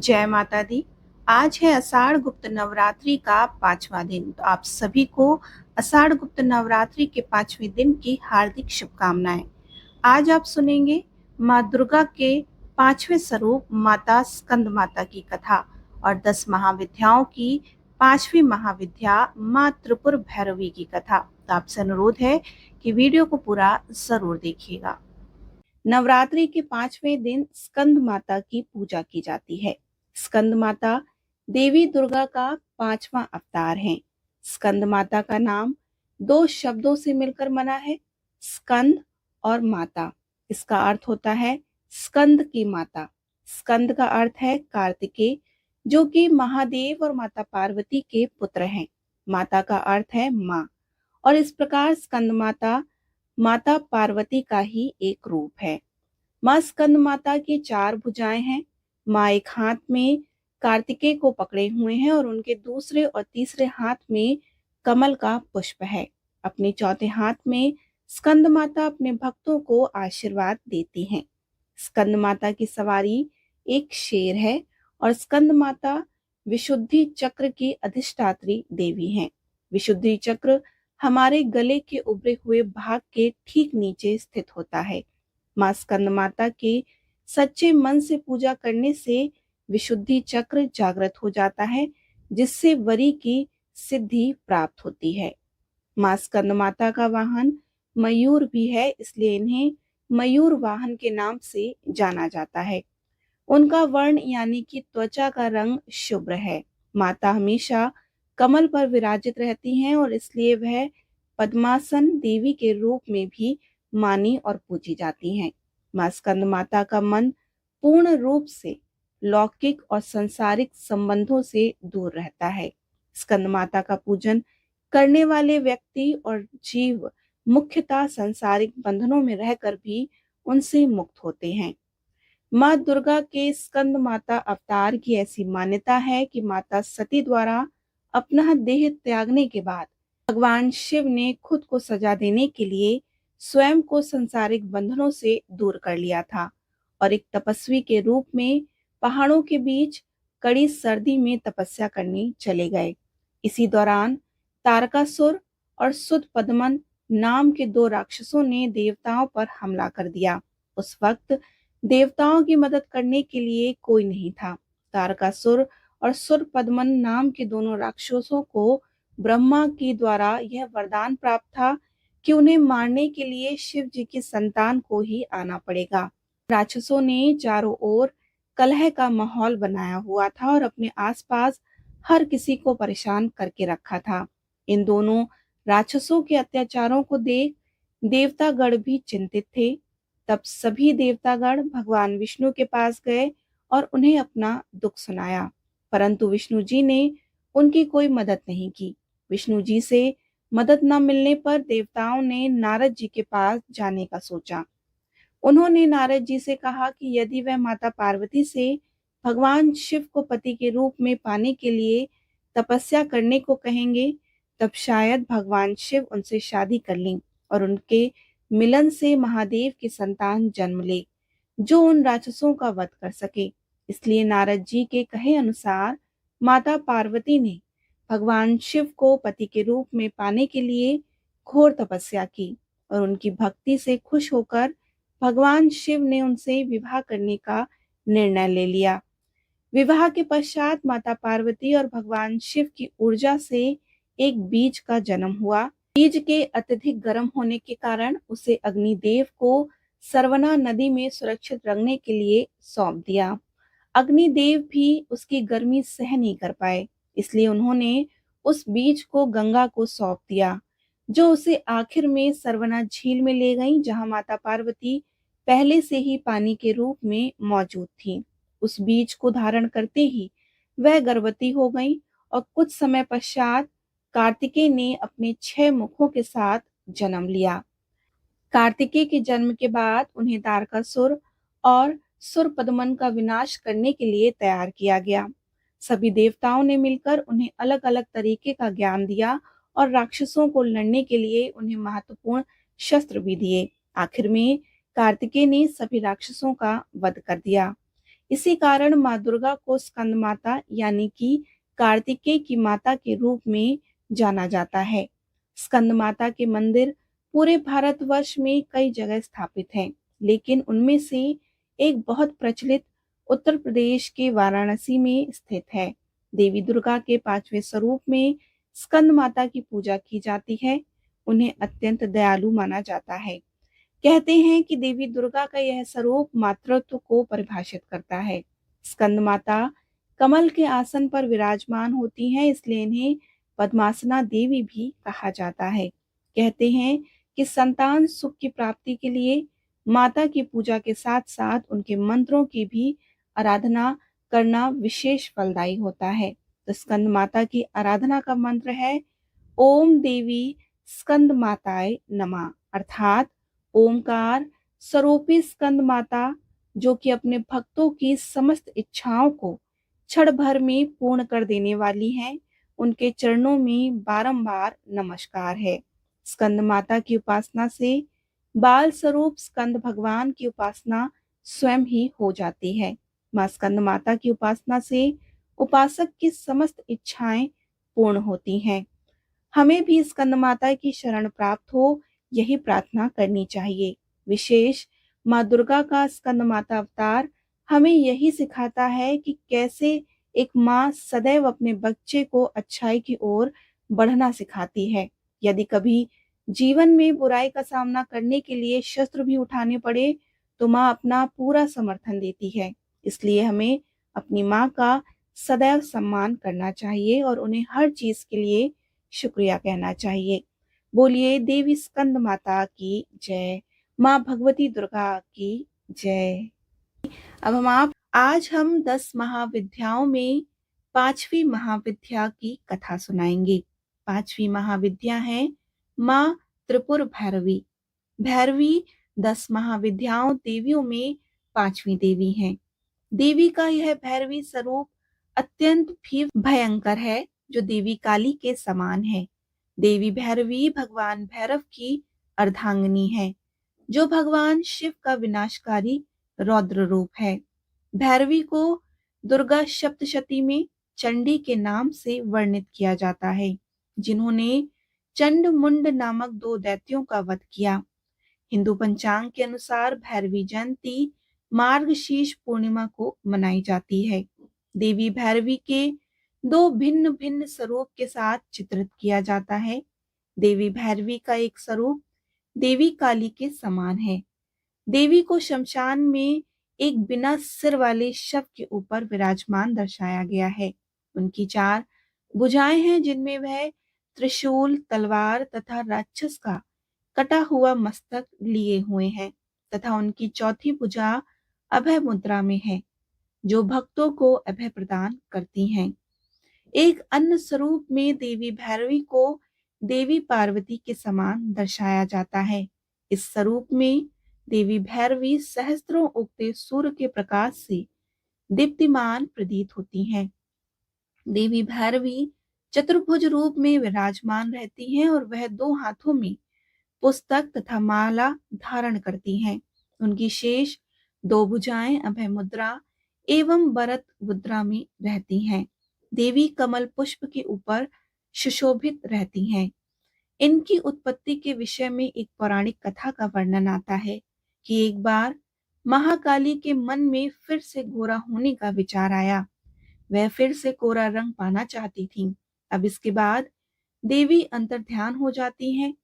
जय माता दी। आज है आषाढ़ गुप्त नवरात्रि का 5वां दिन। तो आप सभी को आषाढ़ गुप्त नवरात्रि के 5वें दिन की हार्दिक शुभकामनाएं। आज आप सुनेंगे माँ दुर्गा के 5वें स्वरूप माता स्कंद माता की कथा और 10 महाविद्याओं की 5वीं महाविद्या माँ त्रिपुर भैरवी की कथा। तो आपसे अनुरोध है कि वीडियो को पूरा जरूर देखिएगा। नवरात्रि के 5वें दिन स्कंद माता की पूजा की जाती है। स्कंद माता देवी दुर्गा का 5वां अवतार है। स्कंद माता का नाम 2 शब्दों से मिलकर बना है, स्कंद और माता। इसका अर्थ होता है स्कंद की माता। स्कंद का अर्थ है कार्तिकेय, जो कि महादेव और माता पार्वती के पुत्र हैं। माता का अर्थ है माँ, और इस प्रकार स्कंद माता माता पार्वती का ही एक रूप है। माँ स्कंद माता की 4 भुजाएं हैं। माँ एक हाथ में कार्तिकेय को पकड़े हुए हैं और उनके दूसरे और तीसरे हाथ में कमल का पुष्प है। अपने चौथे हाथ में स्कंद माता अपने भक्तों को आशीर्वाद देती हैं। स्कंद माता की सवारी एक शेर है और स्कंद माता विशुद्धि चक्र की अधिष्ठात्री देवी हैं। विशुद्धि चक्र हमारे गले के उभरे हुए भाग के ठीक नीचे स्थित होता है। माँ स्कंद माता के सच्चे मन से पूजा करने से विशुद्धि चक्र जागृत हो जाता है, जिससे वरी की सिद्धि प्राप्त होती है। माँ स्कंद माता का वाहन मयूर भी है, इसलिए इन्हें मयूर वाहन के नाम से जाना जाता है। उनका वर्ण यानी कि त्वचा का रंग शुभ्र है। माता हमेशा कमल पर विराजित रहती हैं और इसलिए वह पद्मासन देवी के रूप में भी मानी और पूजी जाती हैं। माँ स्कंद माता का मन पूर्ण रूप से लौकिक और संसारिक संबंधों से दूर रहता है। स्कंद माता का पूजन करने वाले व्यक्ति और जीव मुख्यतः संसारिक बंधनों में रहकर भी उनसे मुक्त होते हैं। माँ दुर्गा के स्कंद माता अवतार की ऐसी मान्यता है कि माता सती द्वारा अपना देह त्यागने के बाद भगवान शिव ने खुद को सजा देने के लिए स्वयं को संसारिक बंधनों से दूर कर लिया था और एक तपस्वी के रूप में पहाड़ों के बीच कड़ी सर्दी में तपस्या करने चले गए। इसी दौरान तारकासुर और सुत पद्मन नाम के 2 राक्षसों ने देवताओं पर हमला कर दिया। उस वक्त देवताओं की मदद करने के लिए कोई नहीं था। तारकासुर और सुर पद्मन नाम के दोनों राक्षसों को ब्रह्मा की द्वारा यह वरदान प्राप्त था कि उन्हें मारने के लिए शिव जी की संतान को ही आना पड़ेगा। राक्षसों ने चारों ओर कलह का माहौल बनाया हुआ था और अपने आसपास हर किसी को परेशान करके रखा था। इन दोनों राक्षसों के अत्याचारों को देख देवतागण भी चिंतित थे। तब सभी देवतागण भगवान विष्णु के पास गए और उन्हें अपना दुख सुनाया, परंतु विष्णु जी ने उनकी कोई मदद नहीं की। विष्णु जी से मदद न मिलने पर देवताओं ने नारद जी के पास जाने का सोचा। उन्होंने नारद जी से कहा कि यदि वह माता पार्वती से भगवान शिव को पति के रूप में पाने के लिए तपस्या करने को कहेंगे, तब शायद भगवान शिव उनसे शादी कर लें और उनके मिलन से महादेव की संतान जन्म ले, जो उन राक्षसों का वध कर सके। इसलिए नारद जी के कहे अनुसार माता पार्वती ने भगवान शिव को पति के रूप में पाने के लिए घोर तपस्या की और उनकी भक्ति से खुश होकर भगवान शिव ने उनसे विवाह करने का निर्णय ले लिया। विवाह के पश्चात माता पार्वती और भगवान शिव की ऊर्जा से एक बीज का जन्म हुआ। बीज के अत्यधिक गर्म होने के कारण उसे अग्निदेव को सरवना नदी में सुरक्षित रखने के लिए सौंप दिया। अग्निदेव भी उसकी गर्मी सह नहीं कर पाए, इसलिए उन्होंने उस बीज को गंगा को सौंप दिया, जो उसे आखिर में सरवना झील में ले गई, जहां माता पार्वती पहले से ही पानी के रूप में मौजूद थी। उस बीज को धारण करते ही वह गर्भवती हो गई और कुछ समय पश्चात कार्तिकेय ने अपने 6 मुखों के साथ जन्म लिया। कार्तिकेय के जन्म के बाद उन्हें तारकासुर और सुरपदमन का विनाश करने के लिए तैयार किया गया। सभी देवताओं ने मिलकर उन्हें अलग अलग तरीके का ज्ञान दिया और राक्षसों को लड़ने के लिए उन्हें महत्वपूर्ण शस्त्र भी दिए। आखिर में कार्तिकेय ने सभी राक्षसों का वध कर दिया। इसी कारण माँ दुर्गा को स्कंद माता यानी कि कार्तिकेय की माता के रूप में जाना जाता है। स्कंद माता के मंदिर पूरे भारतवर्ष में कई जगह स्थापित हैं, लेकिन उनमें से एक बहुत प्रचलित उत्तर प्रदेश के वाराणसी में स्थित है। देवी दुर्गा के पांचवें स्वरूप में स्कंद माता की पूजा की जाती है। उन्हें अत्यंत दयालु माना जाता है। कहते हैं कि देवी दुर्गा का यह स्वरूप मातृत्व को परिभाषित करता है। स्कंद माता कमल के आसन पर विराजमान होती हैं, इसलिए इन्हें पद्मासना देवी भी कहा जाता है। कहते हैं कि संतान सुख की प्राप्ति के लिए माता की पूजा के साथ साथ उनके मंत्रों की भी आराधना करना विशेष फलदायी होता है। तो स्कंद माता की आराधना का मंत्र है ओम देवी स्कंद माताय नमः, अर्थात ओमकार स्वरूपी स्कंद माता, जो कि अपने भक्तों की समस्त इच्छाओं को क्षण भर में पूर्ण कर देने वाली हैं, उनके चरणों में बारंबार नमस्कार है। स्कंद माता की उपासना से बाल स्वरूप स्कंद भगवान की उपासना स्वयं ही हो जाती है। माँ स्कंद माता की उपासना से उपासक की समस्त इच्छाएं पूर्ण होती हैं। हमें भी स्कंद माता की शरण प्राप्त हो, यही प्रार्थना करनी चाहिए। विशेष माँ दुर्गा का स्कंद माता अवतार हमें यही सिखाता है कि कैसे एक माँ सदैव अपने बच्चे को अच्छाई की ओर बढ़ना सिखाती है। यदि कभी जीवन में बुराई का सामना करने के लिए शस्त्र भी उठाने पड़े, तो माँ अपना पूरा समर्थन देती है। इसलिए हमें अपनी माँ का सदैव सम्मान करना चाहिए और उन्हें हर चीज के लिए शुक्रिया कहना चाहिए। बोलिए देवी स्कंद माता की जय, माँ भगवती दुर्गा की जय। अब आज हम 10 महाविद्याओं में 5वीं महाविद्या की कथा सुनाएंगे। 5वीं महाविद्या है माँ त्रिपुर भैरवी। भैरवी 10 महाविद्याओं देवियों में 5वीं देवी हैं। देवी का यह भैरवी स्वरूप अत्यंत भी भयंकर है, जो देवी काली के समान है। देवी भैरवी भगवान भैरव की अर्धांगिनी है, जो भगवान शिव का विनाशकारी रौद्र रूप है। भैरवी को दुर्गा सप्तशती में चंडी के नाम से वर्णित किया जाता है, जिन्होंने चंड मुंड नामक 2 दैत्यों का वध किया। हिंदू पंचांग के अनुसार भैरवी जयंती मार्गशीर्ष पूर्णिमा को मनाई जाती है। देवी भैरवी के 2 भिन्न भिन्न स्वरूप के साथ चित्रित किया जाता है। देवी भैरवी का एक स्वरूप देवी काली के समान है। देवी को शमशान में एक बिना सिर वाले शव के ऊपर विराजमान दर्शाया गया है। उनकी 4 भुजाएं हैं, जिनमें वह त्रिशूल, तलवार तथा राक्षस का कटा हुआ मस्तक लिए हुए हैं तथा उनकी चौथी भुजा अभय मुद्रा में है, जो भक्तों को अभय प्रदान करती हैं। एक अन्य स्वरूप में देवी भैरवी को देवी पार्वती के समान दर्शाया जाता है। इस स्वरूप में देवी भैरवी सहस्त्रों उगते सूर्य के प्रकाश से दीप्तिमान प्रतीत होती हैं। देवी भैरवी चतुर्भुज रूप में विराजमान रहती हैं और वह 2 हाथों में पुस्तक तथा माला धारण करती हैं। उनकी शेष 2 भुजाएं अभय मुद्रा एवं वरद मुद्रा में रहती हैं। देवी कमल पुष्प के ऊपर सुशोभित रहती हैं। इनकी उत्पत्ति के विषय में एक पौराणिक कथा का वर्णन आता है कि एक बार महाकाली के मन में फिर से गोरा होने का विचार आया। वह फिर से कोरा रंग पाना चाहती थी। अब इसके बाद देवी अंतर्ध्यान हो जाती हैं।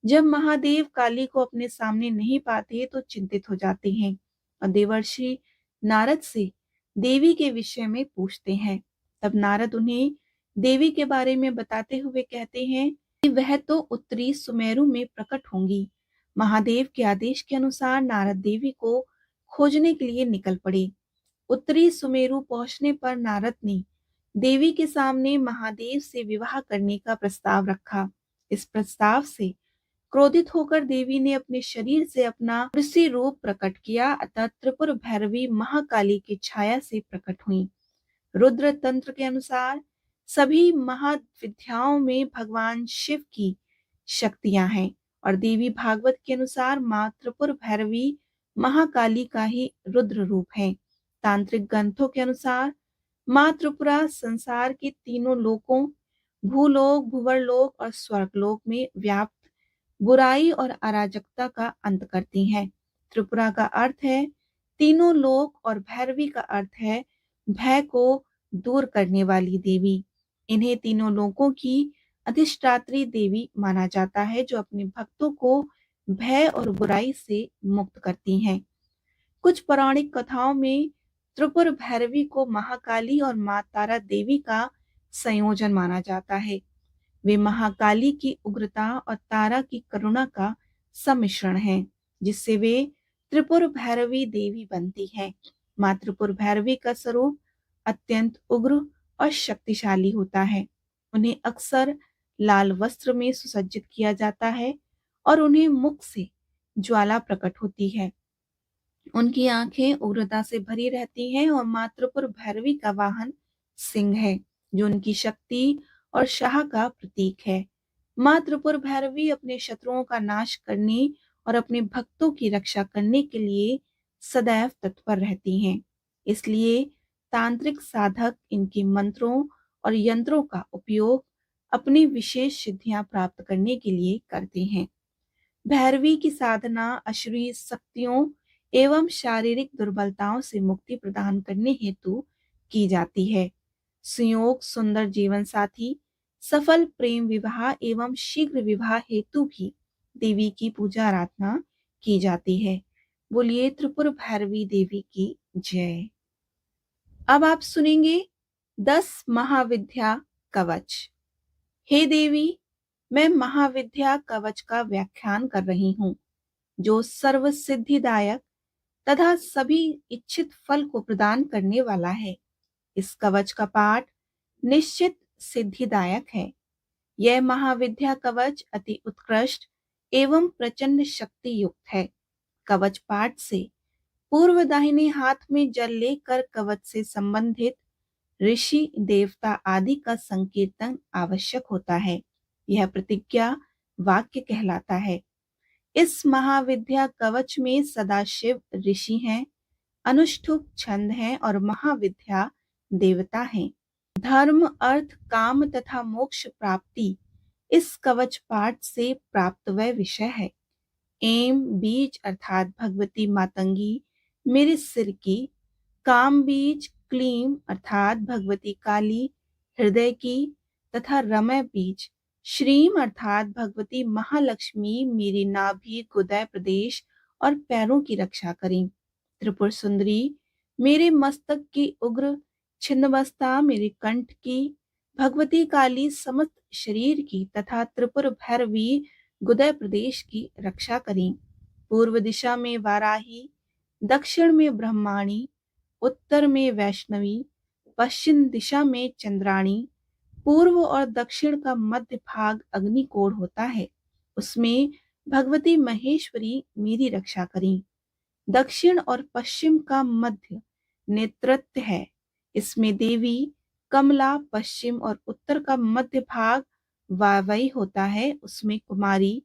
जब महादेव काली को अपने सामने नहीं पाते तो चिंतित हो जाते हैं और देवर्षि नारद से देवी के विषय में पूछते हैं। तब नारद उन्हें देवी के बारे में बताते हुए कहते हैं कि वह तो उत्तरी सुमेरु में प्रकट होंगी। महादेव के आदेश के अनुसार नारद देवी को खोजने के लिए निकल पड़े। उत्तरी सुमेरु पहुंचने पर नारद ने देवी के सामने महादेव से विवाह करने का प्रस्ताव रखा। इस प्रस्ताव से क्रोधित होकर देवी ने अपने शरीर से अपना ऋषि रूप प्रकट किया, अतः त्रिपुर भैरवी महाकाली की छाया से प्रकट हुई। रुद्र तंत्र के अनुसार सभी महाविद्याओं में भगवान शिव की शक्तियां हैं और देवी भागवत के अनुसार माँ त्रिपुर भैरवी महाकाली का ही रुद्र रूप है। तांत्रिक ग्रंथों के अनुसार माँ त्रिपुरा संसार के तीनों लोकों, भूलोक, भुवरलोक और स्वर्गलोक में व्याप्त बुराई और अराजकता का अंत करती हैं। त्रिपुरा का अर्थ है तीनों लोक और भैरवी का अर्थ है भय को दूर करने वाली देवी। इन्हें तीनों लोकों की अधिष्ठात्री देवी माना जाता है, जो अपने भक्तों को भय और बुराई से मुक्त करती हैं। कुछ पौराणिक कथाओं में त्रिपुर भैरवी को महाकाली और मां तारा देवी का संयोजन माना जाता है। वे महाकाली की उग्रता और तारा की करुणा का सम्मिश्रण है, जिससे वे त्रिपुर भैरवी देवी बनती है। मां त्रिपुर भैरवी का स्वरूप अत्यंत उग्र और शक्तिशाली होता है। उन्हें अक्सर लाल वस्त्र में सुसज्जित किया जाता है और उन्हें मुख से ज्वाला प्रकट होती है। उनकी आंखें उग्रता से भरी रहती हैं और मां त्रिपुर भैरवी का वाहन सिंह है, जो उनकी शक्ति और शाह का प्रतीक है। मां त्रिपुर भैरवी अपने शत्रुओं का नाश करने और अपने भक्तों की रक्षा करने के लिए सदैव तत्पर रहती हैं। इसलिए तांत्रिक साधक इनके मंत्रों और यंत्रों का उपयोग अपनी विशेष सिद्धियां प्राप्त करने के लिए करते हैं। भैरवी की साधना अश्लील शक्तियों एवं शारीरिक दुर्बलताओं से मुक्ति प्रदान करने हेतु की जाती है। संयोग, सुंदर जीवन साथी, सफल प्रेम विवाह एवं शीघ्र विवाह हेतु भी देवी की पूजा आराधना की जाती है। बोलिए त्रिपुर भैरवी देवी की जय। अब आप सुनेंगे 10 महाविद्या कवच। हे देवी, मैं महाविद्या कवच का व्याख्यान कर रही हूँ, जो सर्व सिद्धिदायक तथा सभी इच्छित फल को प्रदान करने वाला है। इस कवच का पाठ निश्चित सिद्धिदायक है। यह महाविद्या कवच अति उत्कृष्ट एवं प्रचंड शक्ति युक्त है। कवच पाठ से पूर्व दाहिने हाथ में जल लेकर कवच से संबंधित ऋषि देवता आदि का संकीर्तन आवश्यक होता है। यह प्रतिज्ञा वाक्य कहलाता है। इस महाविद्या कवच में सदाशिव ऋषि हैं, अनुष्ठुप छंद हैं और महाविद्या देवता हैं। धर्म, अर्थ, काम तथा मोक्ष प्राप्ति इस कवच पाठ से प्राप्त वह विषय है। एम बीज अर्थात भगवती मातंगी मेरे सिर की, काम बीज क्लीम अर्थात भगवती काली हृदय की तथा रमय बीज श्रीम अर्थात भगवती महालक्ष्मी मेरी नाभि, गुदय प्रदेश और पैरों की रक्षा करें। त्रिपुर सुंदरी मेरे मस्तक की उग्र, छिन्नमस्ता मेरे कंठ की, भगवती काली समस्त शरीर की तथा त्रिपुर भैरवी गुदय प्रदेश की रक्षा करें। पूर्व दिशा में वाराही, दक्षिण में ब्रह्माणी, उत्तर में वैष्णवी, पश्चिम दिशा में चंद्राणी, पूर्व और दक्षिण का मध्य भाग अग्निकोण होता है। उसमें भगवती महेश्वरी मेरी रक्षा करें। दक्षिण और पश्चिम का मध्य नेतृत्व है। इसमें देवी कमला, पश्चिम और उत्तर का मध्य भाग वायव्य होता है। उसमें कुमारी,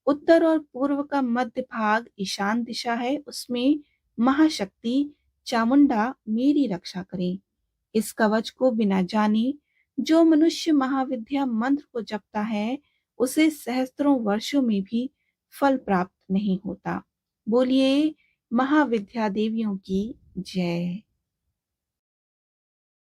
उत्तर और पूर्व का मध्य भाग ईशान दिशा है। उसमें महाशक्ति चामुंडा मेरी रक्षा करें। इस कवच को बिना जाने जो मनुष्य महाविद्या मंत्र को जपता है, उसे सहस्त्रों वर्षों में भी फल प्राप्त नहीं होता। बोलिए महाविद्या देवियों की जय।